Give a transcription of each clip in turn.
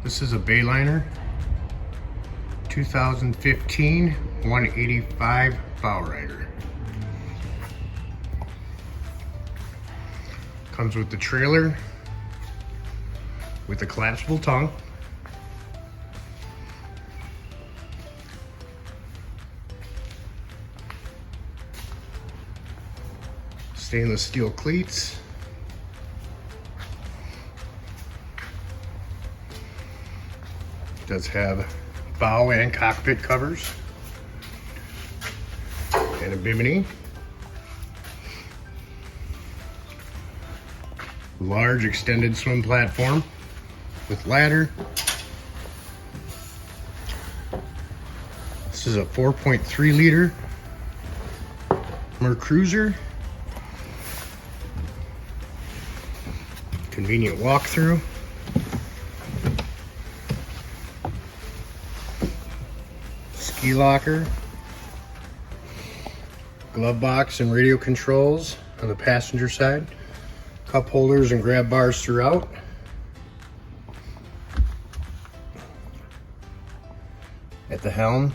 This is a Bayliner 2015 185 bow rider. Comes with the trailer with a collapsible tongue. Stainless steel cleats. Does have bow and cockpit covers and a bimini. Large extended swim platform with ladder. This is a 4.3 liter Mercruiser. Convenient walkthrough. Ski locker, glove box and radio controls on the passenger side, cup holders and grab bars throughout. At the helm,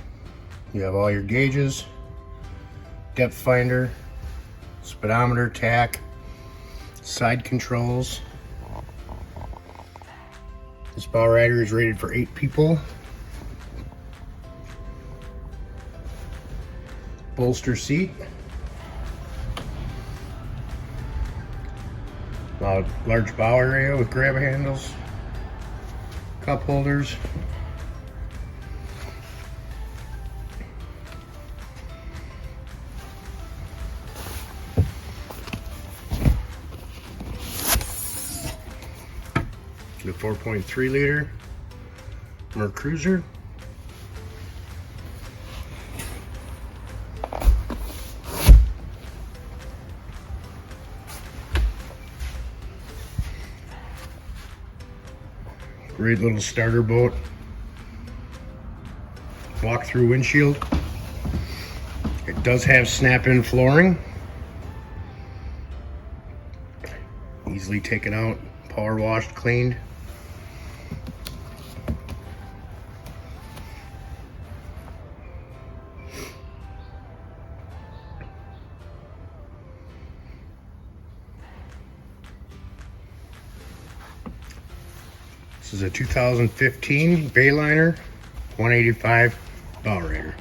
you have all your gauges, depth finder, speedometer, tack, side controls. This bow rider is rated for 8 people. Bolster seat, large bow area with grab handles, cup holders, the 4.3 liter Mercruiser. Great little starter boat. Walk-through windshield. It does have snap-in flooring. Easily taken out, power washed, cleaned. This is a 2015 Bayliner 185 bow rider.